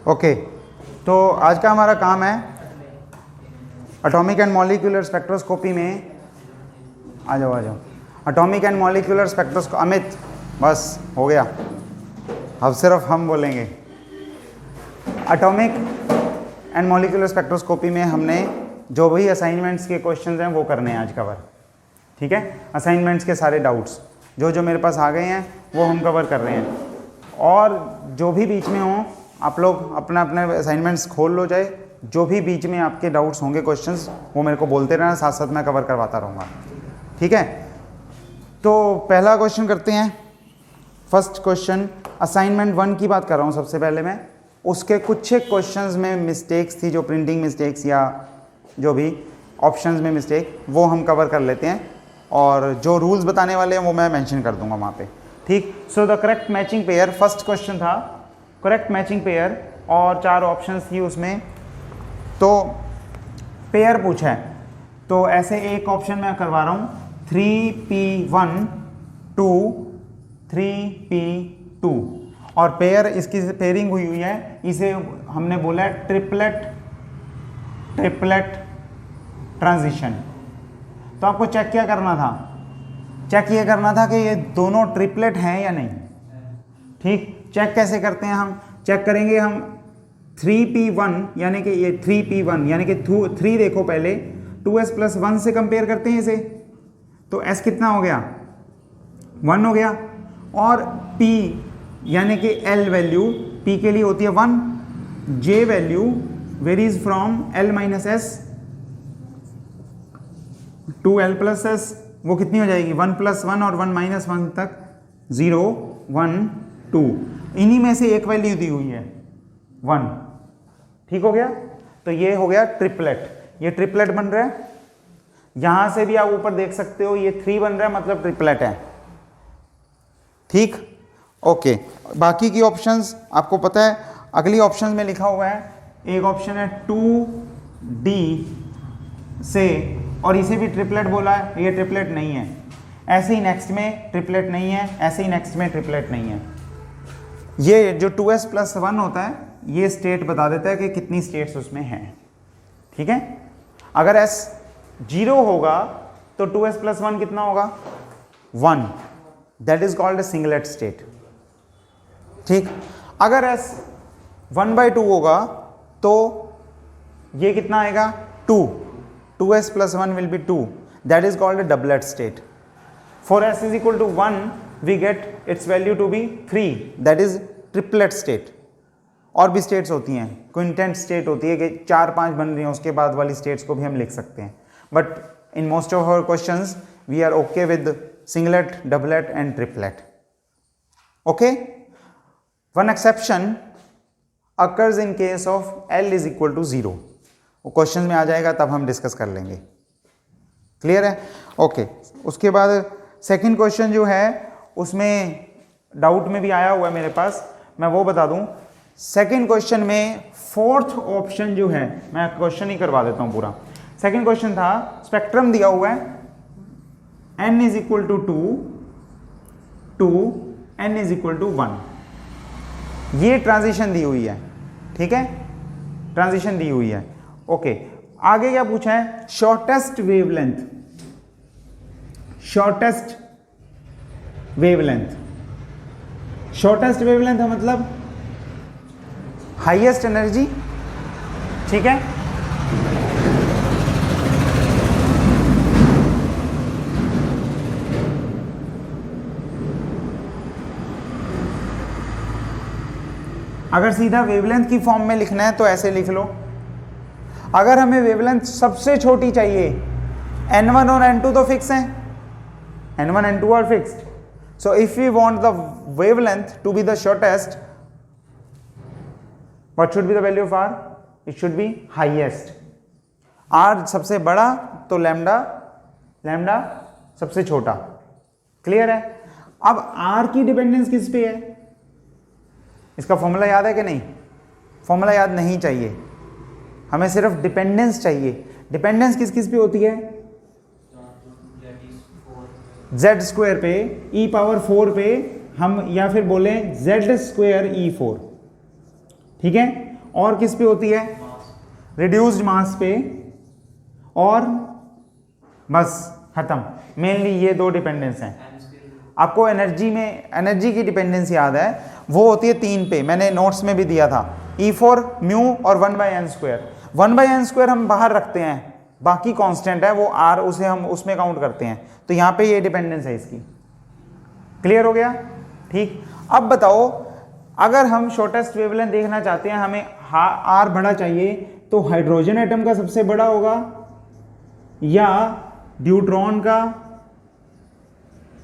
Okay, तो आज का हमारा काम है एटॉमिक एंड मॉलिक्यूलर स्पेक्ट्रोस्कोपी में। आ जाओ atomic and molecular spectroscopy. Amit बस हो गया, अब सिर्फ हम बोलेंगे। एटॉमिक एंड मॉलिक्यूलर स्पेक्ट्रोस्कोपी में हमने जो भी असाइनमेंट्स के क्वेश्चंस हैं वो करने हैं आज कवर। ठीक है, असाइनमेंट्स के सारे डाउट्स जो मेरे पास आ गए हैं वो हम कवर कर रहे हैं, और जो भी बीच में हों आप लोग अपना अपने असाइनमेंट्स खोल लो, चाहे जो भी बीच में आपके डाउट्स होंगे क्वेश्चंस वो मेरे को बोलते रहना, साथ साथ मैं कवर करवाता रहूँगा। ठीक है, तो पहला क्वेश्चन करते हैं। फर्स्ट क्वेश्चन असाइनमेंट 1 की बात कर रहा हूँ सबसे पहले मैं। उसके कुछ एक क्वेश्चंस में मिस्टेक्स थी, जो प्रिंटिंग मिस्टेक्स या जो भी ऑप्शंस में मिस्टेक, वो हम कवर कर लेते हैं, और जो रूल्स बताने वाले हैं वो मैं मेंशन कर दूंगा वहाँ पे। ठीक, so the correct matching pair, first question था करेक्ट मैचिंग पेयर, और 4 ऑप्शंस थी उसमें। तो पेयर पूछा है, तो ऐसे एक ऑप्शन मैं करवा रहा हूँ 3p1 2 3p2, और पेयर इसकी पेयरिंग हुई है, इसे हमने बोला है ट्रिपलेट ट्रांजिशन। तो आपको चेक क्या करना था? चेक ये करना था कि ये दोनों ट्रिपलेट हैं या नहीं। ठीक, चेक कैसे करते हैं हम? चेक करेंगे हम 3p1 यानी कि ये 3p1 यानी कि 3 देखो पहले 2s + 1 से कंपेयर करते हैं इसे, तो s कितना हो गया? 1 हो गया। और p यानी कि l वैल्यू p के लिए होती है 1, j value varies from l - s to l + s, वो कितनी हो जाएगी? 1 + 1 और 1 - 1 तक 0 1 2, इन्हीं में से एक वैल्यू दी हुई है 1। ठीक हो गया, तो ये हो गया ट्रिपलेट, ये ट्रिपलेट बन रहा है। यहां से भी आप ऊपर देख सकते हो ये 3 बन रहा है, मतलब ट्रिपलेट है। ठीक, ओके। बाकी की ऑप्शंस आपको पता है, अगली ऑप्शन में लिखा हुआ है, एक ऑप्शन है 2d से, और इसे भी ट्रिपलेट बोला है, ये ट्रिपलेट नहीं है। ऐसे ही नेक्स्ट में ट्रिपलेट नहीं है, ऐसे ही नेक्स्ट में ट्रिपलेट नहीं है। ये जो 2s + 1 होता है, ये स्टेट बता देता है कि कितनी स्टेट्स उसमें हैं। ठीक है, अगर s 0 होगा तो 2s + 1 कितना होगा? 1, that is called a singlet state. ठीक, अगर s 1/2 होगा तो ये कितना आएगा? 2s + 1 will be 2, that is called a doublet state. For s is equal to 1, we get its value to be 3, that is triplet state. और भी states होती हैं, क्विंटेंट स्टेट होती है कि 4-5 बन रही हैं, उसके बाद वाली स्टेट्स को भी हम लिख सकते हैं। But in most of our questions we are okay with singlet, doublet and triplet. Okay, one exception occurs in case of l is equal to 0, वो क्वेश्चन में आ जाएगा, तब हम डिस्कस कर लेंगे। क्लियर है? ओके, उसके बाद सेकंड क्वेश्चन जो है उसमें डाउट में भी आया हुआ है मेरे पास, मैं वो बता दूं। सेकंड क्वेश्चन में फोर्थ ऑप्शन जो है, मैं क्वेश्चन ही करवा देता हूं पूरा। सेकंड क्वेश्चन था, स्पेक्ट्रम दिया हुआ है n is equal to 2 n is equal to 1, ये ट्रांजिशन दी हुई है। ठीक है, ट्रांजिशन दी हुई है। ओके, आगे क्या पूछा है? Shortest wavelength, shortest wavelength, shortest wavelength है मतलब हाईएस्ट एनर्जी। ठीक है, अगर सीधा वेवलेंथ की फॉर्म में लिखना है तो ऐसे लिख लो। अगर हमें वेवलेंथ सबसे छोटी चाहिए, n1 और n2 तो फिक्स हैं, n1 n2 are fixed, so if we want the wavelength to be the shortest, what should be the value of r? It should be highest. r सबसे बड़ा तो लैम्डा, लैम्डा सबसे छोटा। Clear है? अब r की dependence किस पे है? इसका फॉर्मूला याद है कि नहीं? फॉर्मूला याद नहीं चाहिए, हमें सिर्फ डिपेंडेंस चाहिए। डिपेंडेंस किस किस पे होती है? z² पे, e⁴ पे, हम या फिर बोले z² e⁴। ठीक है, और किस पे होती है? रिड्यूस्ड मास पे, और बस खत्म। मेनली ये दो डिपेंडेंस हैं। आपको एनर्जी की डिपेंडेंस याद है, वो होती है 3 पे, मैंने नोट्स में भी दिया था, E4 म्यू और 1/n²। 1/n² हम बाहर रखते हैं, बाकी कांस्टेंट है वो r, उसे हम उसमें काउंट करते हैं, तो यहां पे ये डिपेंडेंस है इसकी। क्लियर हो गया? ठीक। अब बताओ, अगर हम शॉर्टेस्ट वेवलेंथ देखना चाहते हैं, हमें r बड़ा चाहिए, तो हाइड्रोजन एटम का सबसे बड़ा होगा या ड्यूट्रॉन का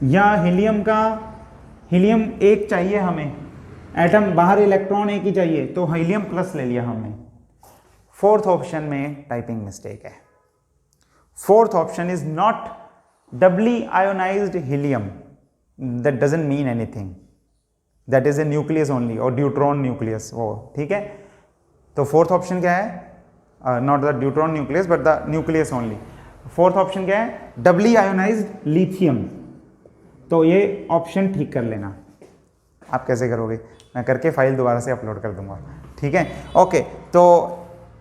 या हीलियम का? हीलियम एक चाहिए हमें, एटम बाहर इलेक्ट्रॉन एक ही चाहिए, तो हीलियम प्लस ले लिया हमने। फोर्थ ऑप्शन में टाइपिंग मिस्टेक है। Fourth option is not doubly ionised helium, that doesn't mean anything, that is a nucleus only, और ड्यूट्रॉन न्यूक्लियस वो, ठीक है। तो फोर्थ ऑप्शन क्या है? Not the deuteron nucleus but the nucleus only. Fourth option क्या है? Doubly ionised lithium. तो ये ऑप्शन ठीक कर लेना। आप कैसे करोगे? मैं करके फाइल दोबारा से अपलोड कर दूंगा, ठीक है। ओके, तो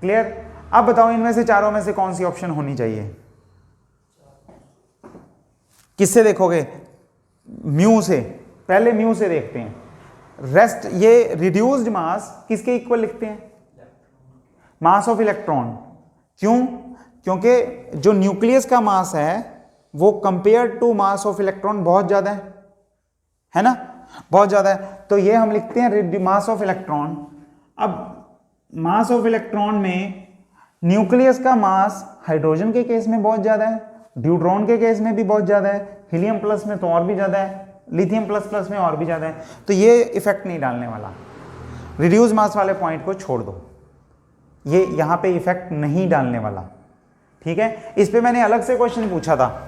क्लियर। अब बताओ, इनमें से चारों में से कौन सी ऑप्शन होनी चाहिए? किससे देखोगे? म्यू से। पहले म्यू से देखते हैं। रेस्ट, ये रिड्यूस्ड मास किसके इक्वल लिखते हैं? Mass of electron. क्यों? क्योंकि जो न्यूक्लियस का मास है वो compare to mass of electron बहुत ज्यादा है ना, बहुत ज्यादा है, तो ये हम लिखते हैं मास ऑफ इलेक्ट्रॉन। अब मास ऑफ इलेक्ट्रॉन में न्यूक्लियस का मास हाइड्रोजन के केस में बहुत ज्यादा है, ड्यूट्रॉन के केस में भी बहुत ज्यादा है, हीलियम प्लस में तो और भी ज्यादा है, लिथियम प्लस प्लस में और भी ज्यादा है, तो ये इफेक्ट नहीं डालने वाला। रिड्यूस मास वाले पॉइंट को छोड़ दो, ये यहां पे इफेक्ट नहीं डालने वाला, ठीक है। इस पे मैंने अलग से क्वेश्चन पूछा था,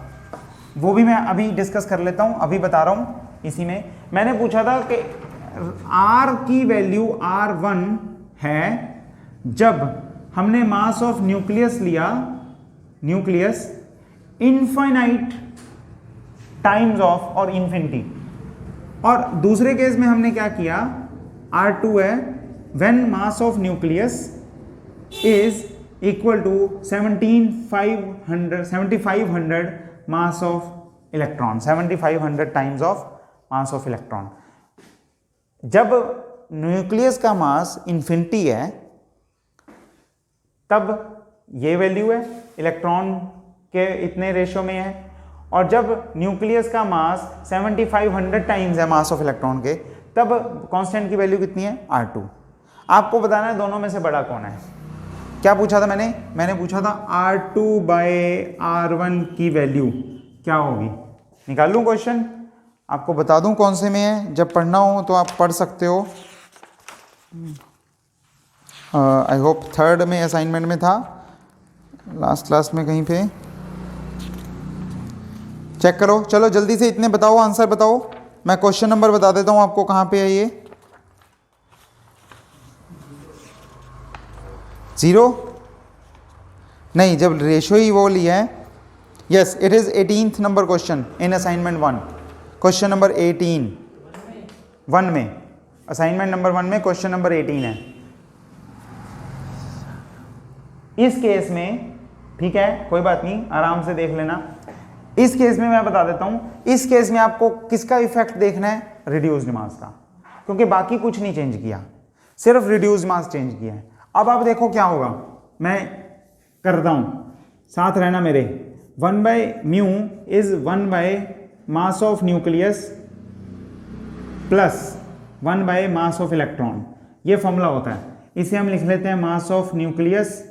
वो भी मैं अभी डिस्कस कर लेता हूं, अभी बता रहा हूं। इसी में मैंने पूछा था कि R की वैल्यू R1 है जब हमने मास ऑफ न्यूक्लियस लिया, न्यूक्लियस इनफाइनाइट टाइम्स ऑफ और इंफिनिटी, और दूसरे केस में हमने क्या किया, R2 है when mass of nucleus is equal to 7500 mass of electron, 7500 times of mass of electron. जब न्यूक्लियस का मास इंफिनिटी है तब ये वैल्यू है, इलेक्ट्रॉन के इतने रेशो में है, और जब न्यूक्लियस का मास 7500 टाइम्स है मास ऑफ इलेक्ट्रॉन के, तब कांस्टेंट की वैल्यू कितनी है? R2। आपको बताना है दोनों में से बड़ा कौन है। क्या पूछा था मैंने पूछा था R2/R1 की वैल्यू क्या होगी। निकाल लूं क्वेश्चन, आपको बता दूं कौन से में है, जब पढ़ना हो तो आप पढ़ सकते हो। आई होप 3rd में असाइनमेंट में था, लास्ट क्लास में कहीं पे चेक करो। चलो जल्दी से इतने बताओ, आंसर बताओ, मैं क्वेश्चन नंबर बता देता हूं आपको कहां पे है ये। 0 नहीं, जब रेशो ही वो लिया है। Yes, it is 18th number question in assignment 1, question number 18 1 में, असाइनमेंट नंबर 1 में क्वेश्चन नंबर 18 है। इस केस में, ठीक है, कोई बात नहीं, आराम से देख लेना। इस केस में मैं बता देता हूं, इस केस में आपको किसका इफेक्ट देखना है? रिड्यूस्ड मास का, क्योंकि बाकी कुछ नहीं चेंज किया, सिर्फ रिड्यूस्ड मास चेंज किया है। अब आप देखो क्या होगा, मैं करता हूं, साथ रहना मेरे। 1/μ इज 1/मास ऑफ न्यूक्लियस प्लस 1/मास ऑफ इलेक्ट्रॉन, ये फॉर्मूला होता है। इसे हम लिख लेते हैं mass of nucleus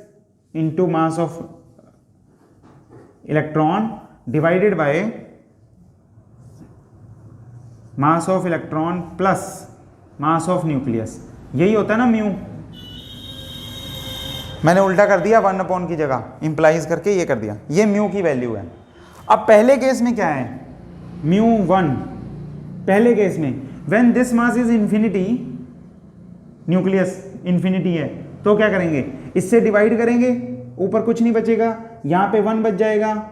into mass of electron divided by mass of electron plus mass of nucleus, यही होता है ना म्यू। मैंने उल्टा कर दिया, 1 की जगह इंप्लाइज करके ये कर दिया, ये म्यू की वैल्यू है। अब पहले केस में क्या है? μ1 पहले केस में when this mass is infinity, nucleus infinity है, तो क्या करेंगे? इससे डिवाइड करेंगे, ऊपर कुछ नहीं बचेगा, यहां पे 1 बच जाएगा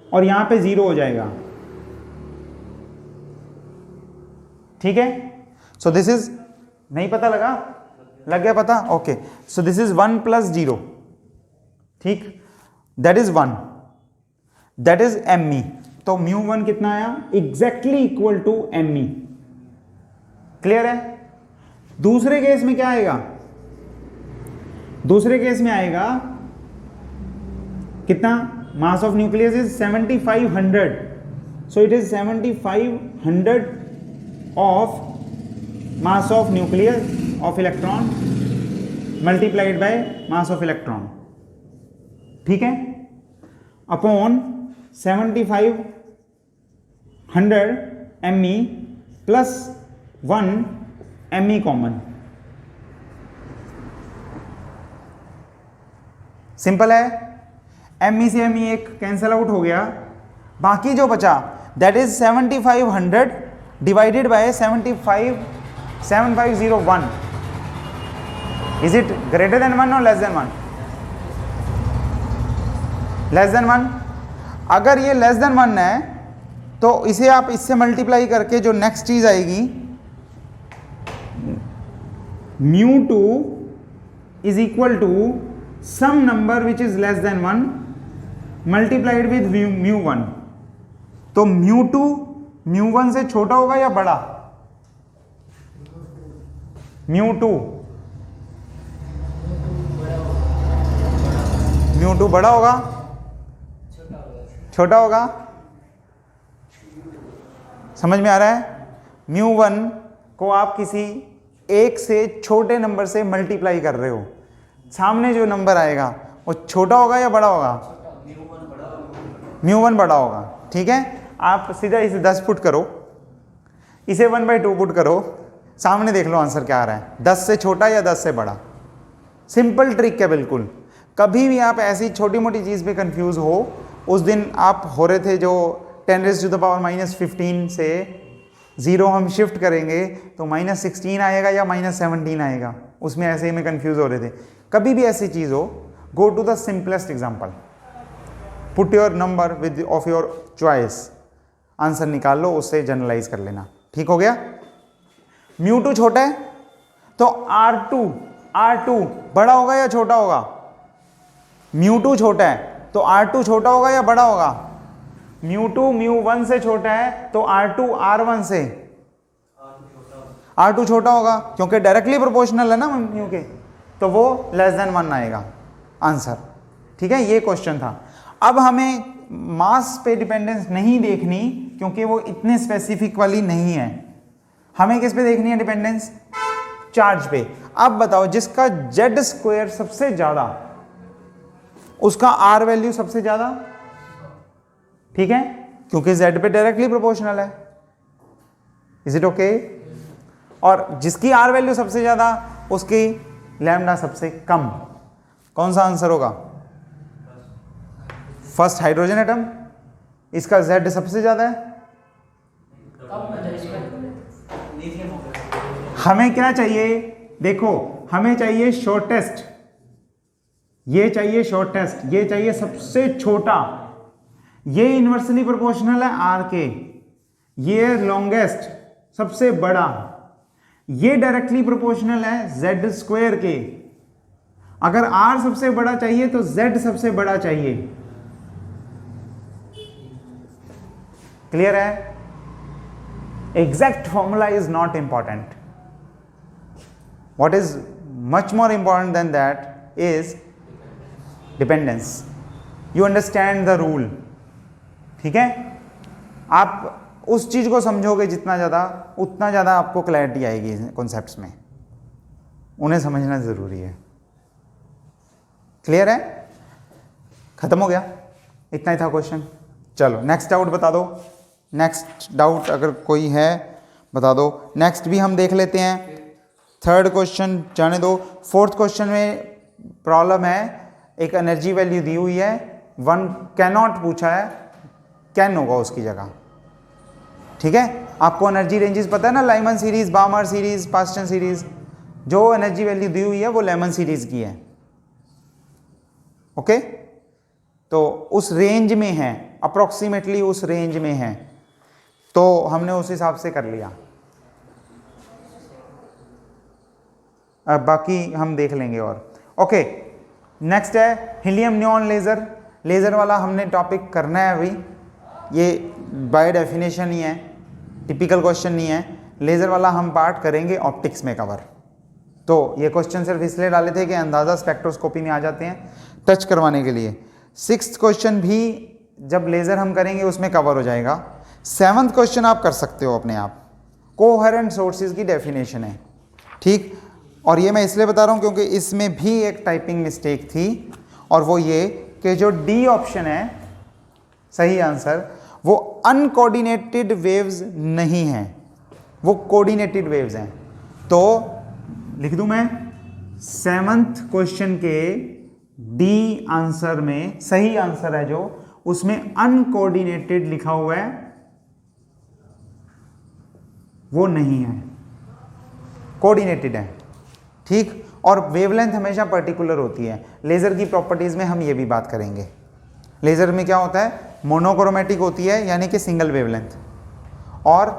और यहां पे 0 हो जाएगा, ठीक है। सो दिस इज, नहीं पता लगा? लग गया पता? Okay, so this is 1 plus 0, ठीक, that is 1, that is me। तो μ1 कितना आया? Exactly equal to me। Clear है? दूसरे केस में क्या आएगा? दूसरे केस में आएगा कितना? मास of nucleus is 7500, so it is 7500 of mass of nucleus of electron multiplied by mass of electron, ठीक है, upon 7500 me plus 1 me common. Simple है, me से me एक कैंसल आउट हो गया, बाकी जो बचा that is 7500 divided by 7501। Is it greater than 1 और लेस देन 1? Less than 1। अगर ये लेस देन 1 है तो इसे आप इससे मल्टीप्लाई करके जो नेक्स्ट चीज आएगी μ2 is equal to some number which is less than 1 multiplied with μ1। तो μ2 μ1 से छोटा होगा या बड़ा? μ2 बड़ा होगा, छोटा होगा? समझ में आ रहा है? μ1 को आप किसी एक से छोटे नंबर से मल्टीप्लाई कर रहे हो, सामने जो नंबर आएगा वो छोटा होगा या बड़ा होगा? μ1 बड़ा होगा, ठीक है। आप सीधा इसे 10 पुट करो, इसे 1/2 पुट करो, सामने देख लो आंसर क्या आ रहा है, 10 से छोटा या 10 से बड़ा। सिंपल ट्रिक है बिल्कुल। कभी भी आप ऐसी छोटी मोटी चीज़ पे कंफ्यूज हो, उस दिन आप हो रहे थे जो 10⁻⁻15 से 0 हम शिफ्ट करेंगे तो -16 आएगा या -17 आएगा, उसमें ऐसे ही में कंफ्यूज हो रहे थे। कभी भी ऐसी चीज़ हो, go to the simplest example, put your number with of your choice, answer निकाल लो, उससे जनरलाइज कर लेना। ठीक हो गया? μ2 छोटा है तो R2 बड़ा होगा या छोटा होगा? μ2 छोटा है तो R2 छोटा होगा या बड़ा होगा? μ2 μ1 से छोटा है तो R2 R1 से R2 छोटा होगा, क्योंकि डायरेक्टली प्रोपोर्शनल है ना μ के, तो वो लेस देन 1 आएगा आंसर। ठीक है, ये क्वेश्चन था। अब हमें मास पे डिपेंडेंस नहीं देखनी, क्योंकि वो इतने स्पेसिफिक वाली नहीं है। हमें किस पे देखनी है डिपेंडेंस? चार्ज पे। अब बताओ, जिसका Z² सबसे ज्यादा, उसका R वैल्यू सबसे ज्यादा, ठीक है, क्योंकि Z पे डायरेक्टली प्रोपोर्शनल है। Is it okay? और जिसकी R वैल्यू सबसे ज्यादा, उसकी लैम्डा सबसे कम। कौन सा आंसर होगा? फर्स्ट हाइड्रोजन एटम, इसका Z सबसे ज्यादा है। हमें क्या चाहिए? देखो, हमें चाहिए शॉर्टेस्ट, ये चाहिए शॉर्टेस्ट, ये चाहिए सबसे छोटा, ये इनवर्सली प्रोपोर्शनल है R के, ये लॉन्गेस्ट सबसे बड़ा, ये डायरेक्टली प्रोपोर्शनल है Z² के। अगर R सबसे बड़ा चाहिए तो Z सबसे बड़ा चाहिए। क्लियर है? Exact formula is not important. What is much more important than that is dependence. You understand the rule. ठीक है? आप उस चीज को समझोगे जितना ज़्यादा, उतना ज़्यादा आपको क्लैरिटी आएगी कॉन्सेप्ट्स में, उन्हें समझना ज़रूरी है। क्लियर है? खत्म हो गया? इतना ही था क्वेश्चन। चलो नेक्स्ट डाउट बता दो। नेक्स्ट डाउट अगर कोई है बता दो। नेक्स्ट भी हम देख लेते हैं। थर्ड क्वेश्चन जाने दो। फोर्थ क्वेश्चन में प्रॉब्लम है, एक एनर्जी वैल्यू दी हुई है, 1 कैनॉट पूछा है, कैन होगा उसकी जगह। ठीक है, आपको एनर्जी रेंजेस पता है ना, Lyman series, बामर series, Paschen series. जो एनर्जी वैल्यू दी हुई है वो लेमन सीरीज की है। ओके, तो उस रेंज में है, अप्रोक्सीमेटली उस रेंज में है, तो हमने उस हिसाब से कर लिया। बाकी हम देख लेंगे और ओके। नेक्स्ट है हीलियम नियॉन लेज़र। लेज़र वाला हमने टॉपिक करना है अभी, ये बाय डेफिनेशन ही है, टिपिकल क्वेश्चन नहीं है। लेज़र वाला हम पार्ट करेंगे ऑप्टिक्स में कवर। तो ये क्वेश्चन सिर्फ इसलिए डाले थे कि अंदाज़ा स्पेक्ट्रोस्कोपी में आ जाते हैं टच करवाने के लिए। 6th क्वेश्चन भी जब लेज़र हम करेंगे उसमें कवर हो जाएगा। 7th क्वेश्चन आप कर सकते हो अपने आप, कोहेरेंट सोर्सेज की डेफिनेशन है, ठीक। और ये मैं इसलिए बता रहा हूँ क्योंकि इसमें भी एक टाइपिंग मिस्टेक थी, और वो ये कि जो डी ऑप्शन है सही आंसर, वो अनकोऑर्डिनेटेड वेव्स नहीं है, वो कोऑर्डिनेटेड वेव्स हैं। तो लिख दूं मैं 7th क्वेश्चन के डी आंसर में सही आंसर है जो, उसमें अनकोऑर्डिनेटेड लिखा हुआ है, वो नहीं है, कोऑर्डिनेटेड है, ठीक। और वेवलेंथ हमेशा पर्टिकुलर होती है। लेज़र की प्रॉपर्टीज़ में हम ये भी बात करेंगे। लेज़र में क्या होता है, मोनोक्रोमेटिक होती है यानी कि सिंगल वेवलेंथ, और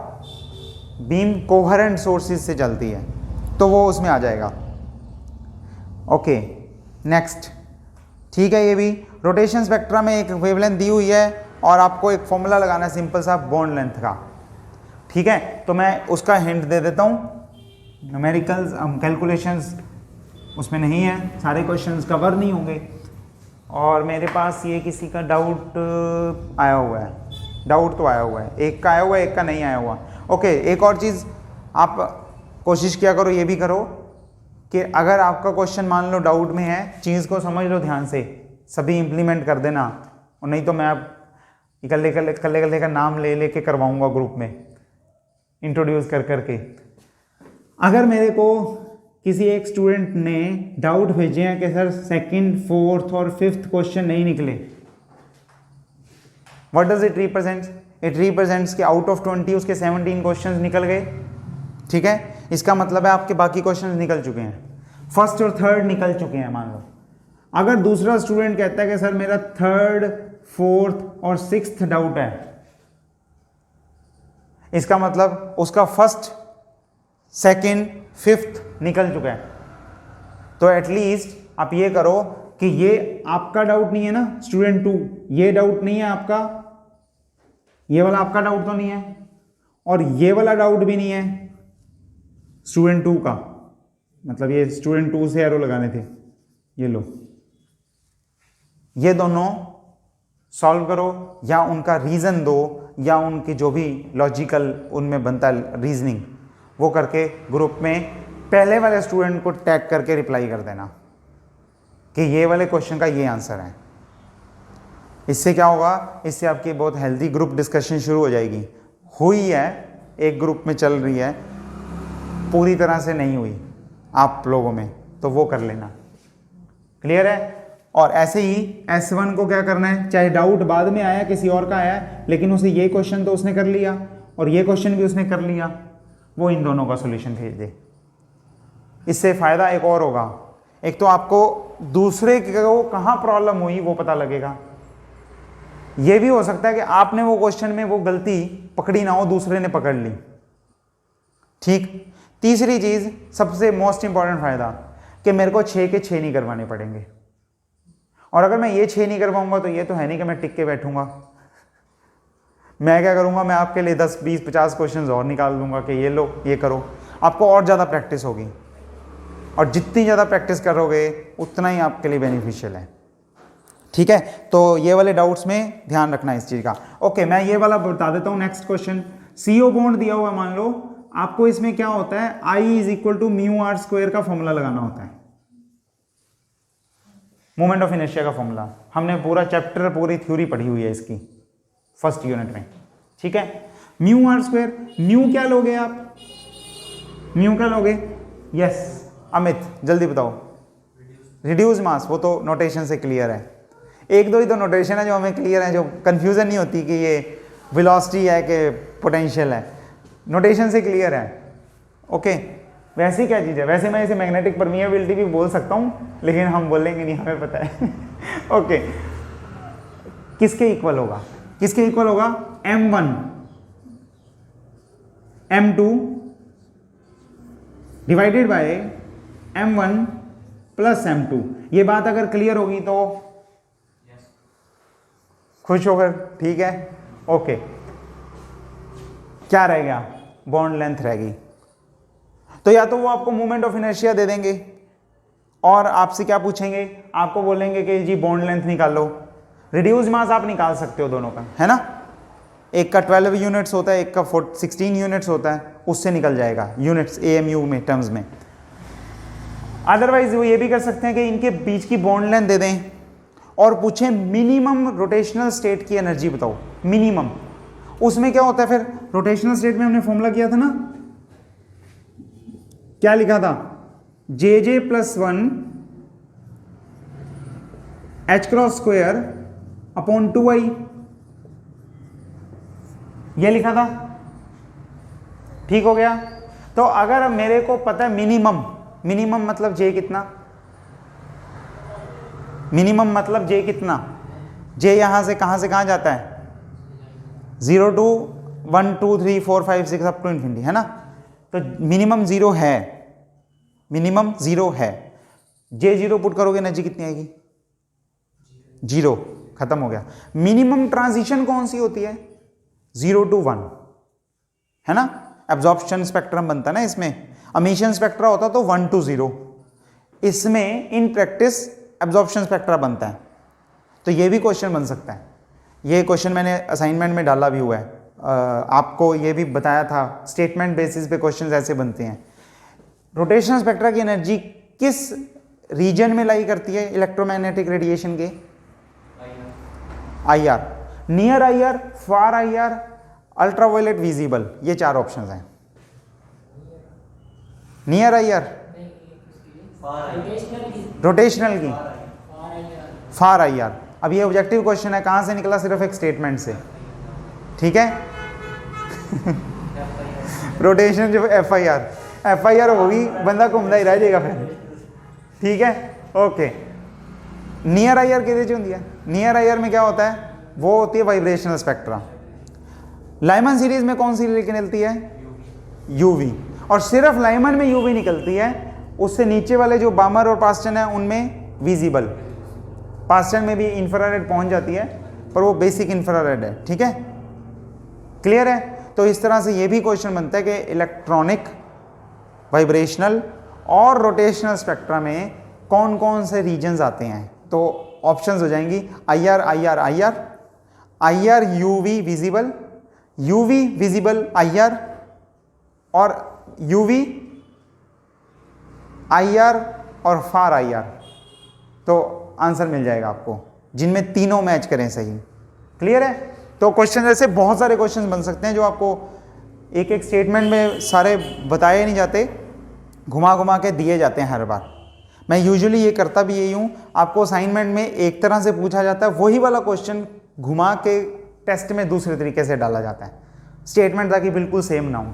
बीम कोहेरेंट सोर्सेज से चलती है, तो वो उसमें आ जाएगा। ओके नेक्स्ट, ठीक है। ये भी रोटेशन स्पेक्ट्रा में एक वेवलेंथ दी हुई है और आपको एक फॉर्मूला लगाना है सिंपल सा बॉन्ड लेंथ का, ठीक है। तो मैं उसका हिंट दे देता हूँ। न्यूमेरिकल्स कैलकुलेशंस उसमें नहीं है, सारे क्वेश्चंस कवर नहीं होंगे। और मेरे पास ये किसी का डाउट आया हुआ है, डाउट तो आया हुआ है, एक का आया हुआ है, एक का नहीं आया हुआ। ओके, एक और चीज़ आप कोशिश किया करो, ये भी करो कि अगर आपका क्वेश्चन मान लो डाउट में है, चीज़ को समझ लो ध्यान से, सभी इम्प्लीमेंट कर देना, और नहीं तो मैं आप कल्ले का नाम ले लेके करवाऊंगा ग्रुप में इंट्रोड्यूस कर करके। अगर मेरे को किसी एक स्टूडेंट ने डाउट भेजे हैं कि सर 2nd, 4th और 5th क्वेश्चन नहीं निकले, what does it represents? It represents कि आउट ऑफ 20 उसके 17 क्वेश्चंस निकल गए, ठीक है। इसका मतलब है आपके बाकी क्वेश्चंस निकल चुके हैं, 1st और 3rd निकल चुके हैं मान लो। अगर दूसरा स्टूडेंट कहता है कि सर मेरा 3rd, 4th और 6th डाउट है, इसका मतलब उसका 1st, 2nd, 5th निकल चुका है। तो एटलीस्ट आप ये करो कि ये आपका डाउट नहीं है ना स्टूडेंट 2, ये डाउट नहीं है आपका, ये वाला आपका डाउट तो नहीं है, और ये वाला डाउट भी नहीं है स्टूडेंट 2 का, मतलब ये स्टूडेंट 2 से एरो लगाने थे, ये लो, ये दोनों सॉल्व करो या उनका रीजन दो या उनकी जो भी लॉजिकल उनमें बनता है रीजनिंग, वो करके ग्रुप में पहले वाले स्टूडेंट को टैग करके रिप्लाई कर देना कि ये वाले क्वेश्चन का ये आंसर है। इससे क्या होगा, इससे आपकी बहुत हेल्दी ग्रुप डिस्कशन शुरू हो जाएगी। हुई है, एक ग्रुप में चल रही है, पूरी तरह से नहीं हुई आप लोगों में, तो वो कर लेना, क्लियर है। और ऐसे ही S1 को क्या करना है, चाहे डाउट बाद में आया किसी और का आया, लेकिन उसे ये क्वेश्चन तो उसने कर लिया और ये क्वेश्चन भी उसने कर लिया, वो इन दोनों का सॉल्यूशन भेज दे। इससे फ़ायदा एक और होगा, एक तो आपको दूसरे को कहाँ प्रॉब्लम हुई वो पता लगेगा। ये भी हो सकता है कि आपने वो क्वेश्चन में वो गलती पकड़ी ना हो, दूसरे ने पकड़ ली, ठीक। तीसरी चीज़, सबसे मोस्ट इंपॉर्टेंट फ़ायदा, कि मेरे को 6 के 6 नहीं करवाने पड़ेंगे। और अगर मैं ये 6 नहीं करवाऊंगा तो ये तो है नहीं कि मैं टिक के बैठूंगा। मैं क्या करूंगा, मैं आपके लिए 10, 20, 50 क्वेश्चंस और निकाल दूंगा कि ये लो, ये करो। आपको और ज़्यादा प्रैक्टिस होगी, और जितनी ज़्यादा प्रैक्टिस करोगे उतना ही आपके लिए बेनिफिशियल है, ठीक है। तो ये वाले डाउट्स में ध्यान रखना इस चीज़ का। ओके, मैं ये वाला बता देता हूँ। नेक्स्ट क्वेश्चन, CO बॉन्ड दिया हुआ, मान लो आपको इसमें क्या होता है, I = μr² का फॉर्मूला लगाना होता है, मोमेंट ऑफ इनर्शिया का फॉर्मूला। हमने पूरा चैप्टर, पूरी थ्योरी पढ़ी हुई है इसकी फर्स्ट यूनिट में, ठीक है। μr², म्यू क्या लोगे आप, म्यू क्या लोगे? यस अमित, जल्दी बताओ। रिड्यूस मास, वो तो नोटेशन से क्लियर है। एक दो ही तो नोटेशन है जो हमें क्लियर है, जो कंफ्यूजन नहीं होती कि ये वेलोसिटी है कि पोटेंशियल है, नोटेशन से क्लियर है। ओके, वैसे क्या चीज़ है, वैसे मैं इसे मैग्नेटिक परमिएबिलिटी भी बोल सकता हूँ, लेकिन हम बोलेंगे नहीं, हमें पता है। ओके, किसके इक्वल होगा, किसके इक्वल होगा? M1 M2 divided by m1 plus m2। ये बात अगर क्लियर होगी तो खुश होकर, ठीक है, ओके। क्या रह गया? बॉन्ड लेंथ रहेगी। तो या तो वो आपको मोमेंट ऑफ इनर्शिया दे देंगे और आपसे क्या पूछेंगे, आपको बोलेंगे कि जी बॉन्ड लेंथ निकालो। रिड्यूस मास आप निकाल सकते हो दोनों का, है ना। एक का 12 यूनिट्स होता है, एक का 16 यूनिट्स होता है, उससे निकल जाएगा यूनिट्स AMU में टर्म्स में। अदरवाइज वो ये भी कर सकते हैं कि इनके बीच की बॉन्ड लेंथ दे दें और पूछें मिनिमम रोटेशनल स्टेट की एनर्जी बताओ, मिनिमम। उसमें क्या होता है फिर, रोटेशनल स्टेट में हमने फॉर्मूला किया था ना, क्या लिखा था, JJ + 1 h² अपॉन 2I, ये लिखा था, ठीक हो गया। तो अगर मेरे को पता है मिनिमम, मिनिमम मतलब J कितना, मिनिमम मतलब J कितना, J यहां से कहां जाता है, 0 to 1 2 3 4 5 6 अप टू इन्फिनिटी, है ना। तो मिनिमम 0 है, मिनिमम 0 है। J0 पुट करोगे एनर्जी कितनी आएगी, 0, खत्म हो गया। मिनिमम ट्रांजिशन कौन सी होती है, 0 to 1, है ना। एब्जॉर्प्शन स्पेक्ट्रम बनता है ना इसमें, एमिशन स्पेक्ट्रा होता तो 1 to 0, इसमें इन प्रैक्टिस एब्जॉर्प्शन स्पेक्ट्रा बनता है। तो ये भी क्वेश्चन बन सकता है, ये क्वेश्चन मैंने असाइनमेंट में डाला भी हुआ है, आपको ये भी बताया था, स्टेटमेंट बेसिस पे क्वेश्चंस ऐसे बनते हैं। रोटेशनल स्पेक्ट्रा की एनर्जी किस रीजन में लाई करती है इलेक्ट्रोमैग्नेटिक रेडिएशन के, IR, नियर IR, फार IR, अल्ट्रावायलेट, विजिबल, ये 4 ऑप्शंस हैं। नियर IR, रोटेशनल की, फार IR। अब ये ऑब्जेक्टिव क्वेश्चन है, कहां से निकला, सिर्फ एक स्टेटमेंट से, ठीक है। रोटेशन जो FIR होगी, बंदा घूमता ही रह जाएगा फिर, ठीक है, ओके। नियर IR किहदे च हुंदी है, नियर IR में क्या होता है, वो होती है वाइब्रेशनल स्पेक्ट्रा। लाइमन सीरीज में कौन सी निकलती है, UV, और सिर्फ लाइमन में UV निकलती है, उससे नीचे वाले जो बामर और पास्टन है उनमें विजिबल। पास्टन में भी इंफ्रारेड पहुंच जाती है, पर वो बेसिक इंफ्रारेड है, ठीक है, क्लियर है। तो इस तरह से ये भी क्वेश्चन बनता है कि इलेक्ट्रॉनिक, वाइब्रेशनल और रोटेशनल स्पेक्ट्रा में कौन कौन से रीजन्स आते हैं। तो ऑप्शंस हो जाएंगी IR IR IR, IR UV visible, UV visible IR, और UV IR और फार IR। तो आंसर मिल जाएगा आपको, जिनमें तीनों मैच करें सही, क्लियर है। तो क्वेश्चन ऐसे बहुत सारे क्वेश्चन बन सकते हैं जो आपको एक एक स्टेटमेंट में सारे बताए नहीं जाते, घुमा घुमा के दिए जाते हैं हर बार। मैं यूजुअली ये करता भी यही हूँ, आपको असाइनमेंट में एक तरह से पूछा जाता है, वही वाला क्वेश्चन घुमा के टेस्ट में दूसरे तरीके से डाला जाता है, स्टेटमेंट ताकि बिल्कुल सेम ना हो,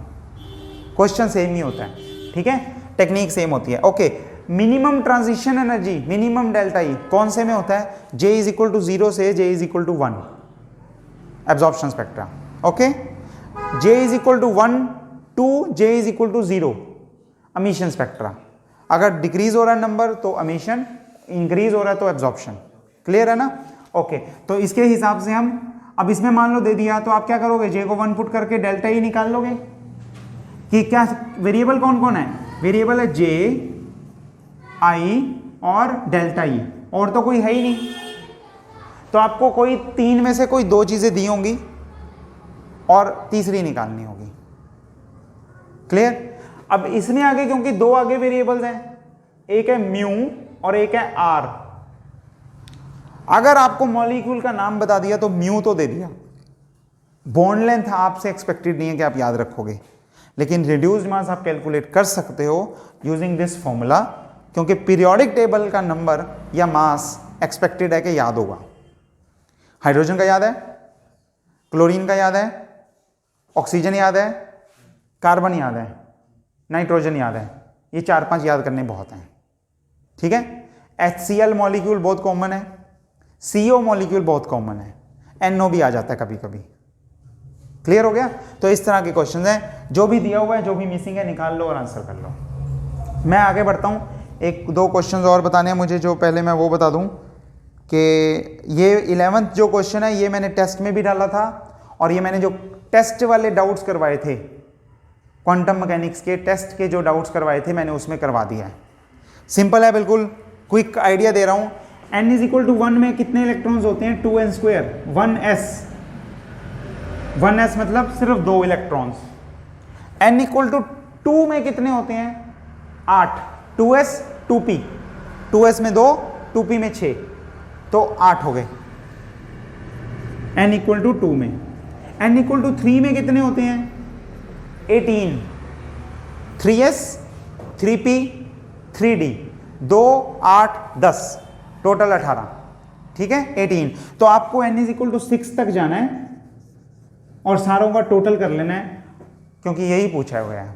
क्वेश्चन सेम ही होता है, ठीक है, टेक्निक सेम होती है, okay. Minimum transition energy, minimum delta E कौन से में होता है, J = 0 से J = 1, absorption spectra, okay. J = 1 to J = 0, emission spectra. अगर डिक्रीज हो रहा है नंबर तो एमिशन, इंक्रीज हो रहा है तो एब्जॉर्प्शन, क्लियर है ना, ओके। तो इसके हिसाब से हम, अब इसमें मान लो दे दिया, तो आप क्या करोगे, J को 1 पुट करके डेल्टा ई निकाल लोगे कि क्या वेरिएबल कौन कौन है, वेरिएबल है J, I और डेल्टा ई, और तो कोई है ही नहीं। तो आपको कोई 3 में से कोई 2 चीजें दी होंगी और तीसरी निकालनी होगी, क्लियर। अब इसमें आगे क्योंकि 2 आगे वेरिएबल्स हैं, एक है म्यू और एक है R। अगर आपको मॉलिक्यूल का नाम बता दिया तो म्यू तो दे दिया, बॉन्ड लेंथ आपसे एक्सपेक्टेड नहीं है कि आप याद रखोगे, लेकिन रिड्यूस्ड मास आप कैलकुलेट कर सकते हो यूजिंग दिस फॉर्मूला, क्योंकि पीरियोडिक टेबल का नंबर या मास एक्सपेक्टेड है कि याद होगा। हाइड्रोजन का याद है, क्लोरीन का याद है, ऑक्सीजन याद है, कार्बन याद है, नाइट्रोजन याद है, ये 4-5 याद करने बहुत हैं, ठीक है। HCl मॉलिक्यूल बहुत कॉमन है, CO मॉलिक्यूल बहुत कॉमन है, NO भी आ जाता है कभी कभी, क्लियर हो गया। तो इस तरह के क्वेश्चंस हैं, जो भी दिया हुआ है, जो भी मिसिंग है निकाल लो और आंसर कर लो। मैं आगे बढ़ता हूं, एक दो क्वेश्चंस और बताने हैं मुझे, जो पहले मैं वो बता दूं कि ये 11th जो क्वेश्चन है ये मैंने टेस्ट में भी डाला था, और ये मैंने जो टेस्ट वाले डाउट्स करवाए थे, क्वांटम मैकेनिक्स के टेस्ट के जो डाउट्स करवाए थे मैंने उसमें करवा दिया है। सिंपल है बिल्कुल, क्विक आइडिया दे रहा हूं। n इज इक्वल टू 1 में कितने इलेक्ट्रॉन्स होते हैं? 2n स्क्वायर, 1s मतलब सिर्फ 2 इलेक्ट्रॉन्स। n इक्वल टू 2 में कितने होते हैं? 8, 2s 2p, 2s में 2, 2p में 6, तो 8 हो गए n इक्वल टू 2 में। n इक्वल टू 3 में कितने होते हैं? 18, 3s 3p 3d, 2 8 10, टोटल 18, ठीक है 18। तो आपको n इज इक्वल टू 6 तक जाना है और सारों का टोटल कर लेना है, क्योंकि यही पूछा हुआ है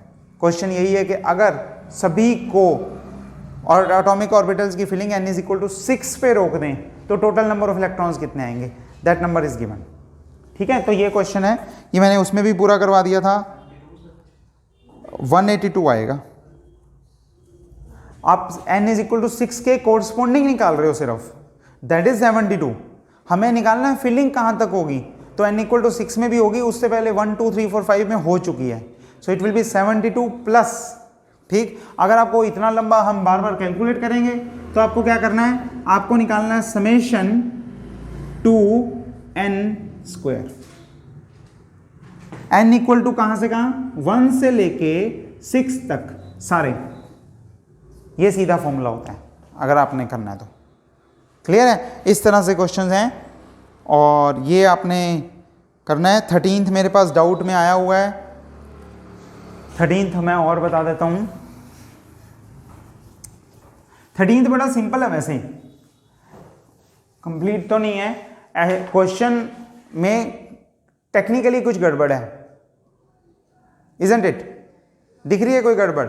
क्वेश्चन। यही है कि अगर सभी को और एटॉमिक ऑर्बिटल्स की filling n is equal to 6 पे रोक दें तो टोटल नंबर ऑफ इलेक्ट्रॉन्स कितने आएंगे? दैट नंबर इज गिवन, ठीक है। तो ये क्वेश्चन है, ये मैंने उसमें भी पूरा करवा दिया था। 182 आएगा। आप n इज इक्वल टू 6 के कोरस्पॉन्डिंग निकाल रहे हो सिर्फ, दैट इज 72। हमें निकालना है फिलिंग कहां तक होगी, तो n इक्वल टू 6 में भी होगी, उससे पहले 1 2 3 4 5 में हो चुकी है, so it will be 72 plus, ठीक। अगर आपको इतना लंबा हम बार बार कैलकुलेट करेंगे तो आपको क्या करना है, आपको निकालना है summation 2n square. n equal to कहां से कहां? 1 से लेके 6 तक सारे, ये सीधा फॉर्मूला होता है अगर आपने करना है तो। क्लियर है? इस तरह से क्वेश्चंस हैं और ये आपने करना है। 13th मेरे पास डाउट में आया हुआ है, 13th मैं और बता देता हूं। 13th बड़ा सिंपल है, वैसे कंप्लीट तो नहीं है, क्वेश्चन में टेक्निकली कुछ गड़बड़ है, इजंट इट? दिख रही है कोई गड़बड़?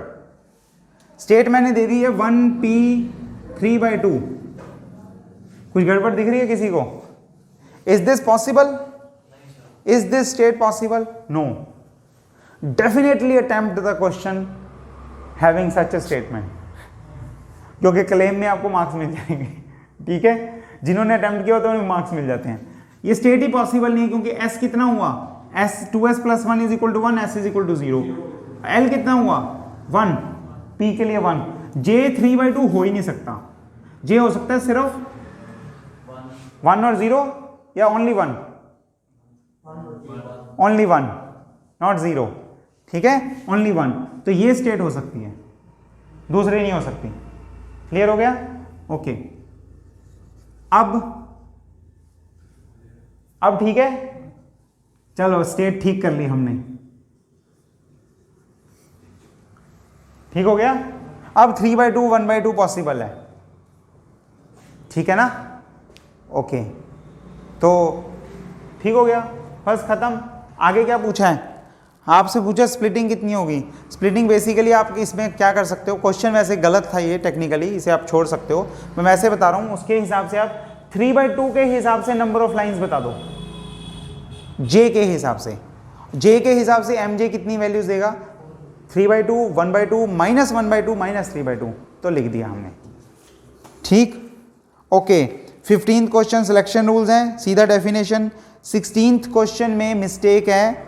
स्टेट मैंने दे दी है 1p 3/2, कुछ गड़बड़ दिख रही है किसी को? Is this possible? Is this state possible? No. Definitely attempt the question having such a statement, क्योंकि क्लेम में आपको मार्क्स मिल जाएंगे, ठीक है। जिन्होंने अटेम्प्ट किया तो उन्हें मार्क्स मिल जाते हैं। ये स्टेट ही पॉसिबल नहीं है, क्योंकि s कितना हुआ? s 2s plus 1 is equal to 1, s is equal to 0। l कितना हुआ? 1, p के लिए 1, j 3/2 हो ही नहीं सकता। j हो सकता है सिर्फ 1 और 0, या ओनली 1? ओनली 1, नॉट 0, ठीक है, ओनली 1। तो ये स्टेट हो सकती है, दूसरी नहीं हो सकती। क्लियर हो गया? ओके। अब ठीक है, चलो स्टेट ठीक कर ली हमने, ठीक हो गया। अब 3/2 1/2 पॉसिबल है, ठीक है ना? ओके, तो ठीक हो गया, फर्स्ट खत्म। आगे क्या पूछा है आपसे? पूछा स्प्लिटिंग कितनी होगी। स्प्लिटिंग बेसिकली आप इसमें क्या कर सकते हो, क्वेश्चन वैसे गलत था ये टेक्निकली, इसे आप छोड़ सकते हो, मैं वैसे बता रहा हूं। उसके हिसाब से आप 3/2 के हिसाब से नंबर ऑफ लाइंस बता दो, j के हिसाब से। j के हिसाब से mj कितनी वैल्यूज देगा? 3/2 1/2 -1/2 -3/2, तो लिख दिया हमने, ठीक। Okay, 15th question selection rules हैं, सीधा डेफिनेशन। 16th क्वेश्चन में मिस्टेक है,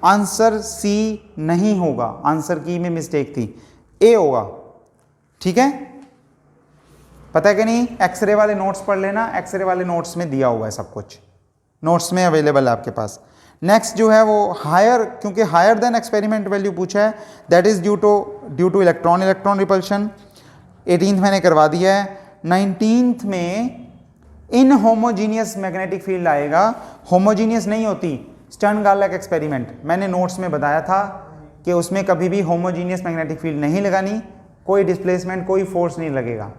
आंसर सी नहीं होगा, आंसर की में मिस्टेक थी, ए होगा, ठीक है। पता है कि नहीं? एक्सरे वाले नोट्स पढ़ लेना, एक्सरे वाले नोट्स में दिया हुआ है सब कुछ, नोट्स में अवेलेबल है आपके पास। नेक्स्ट जो है वो हायर, क्योंकि हायर देन एक्सपेरिमेंट वैल्यू पूछा है, that is due two electron repulsion. 18th मैंने करवा दिया है। 19th में इन होमोजीनियस मैग्नेटिक फील्ड आएगा, होमोजीनियस नहीं होती, स्टर्न गार्लक एक्सपेरिमेंट मैंने नोट्स में बताया था कि उसमें कभी भी होमोजीनियस मैग्नेटिक फील्ड नहीं लगानी, कोई डिस्प्लेसमेंट कोई फोर्स नहीं लगेगा,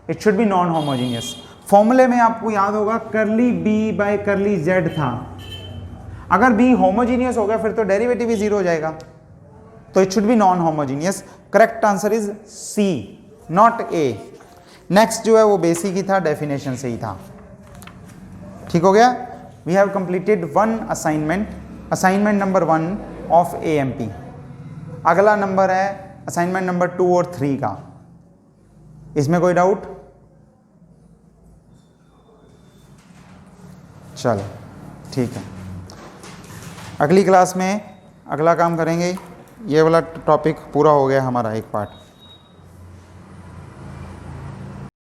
it should be non homogeneous. फॉर्मूले में आपको याद होगा curly B by curly Z था, अगर बी होमोजीनियस हो गया फिर तो डेरिवेटिव ही 0 हो जाएगा, तो it should be non homogeneous. Correct answer is C, not A. Next जो है वो बेसिक ही था, डेफिनेशन से ही था, ठीक हो गया। We have completed 1 assignment, assignment number 1 of AMP। अगला नंबर है असाइनमेंट नंबर 2 और 3 का, इसमें कोई डाउट? चलो ठीक है, अगली क्लास में अगला काम करेंगे। ये वाला टॉपिक पूरा हो गया हमारा एक पार्ट।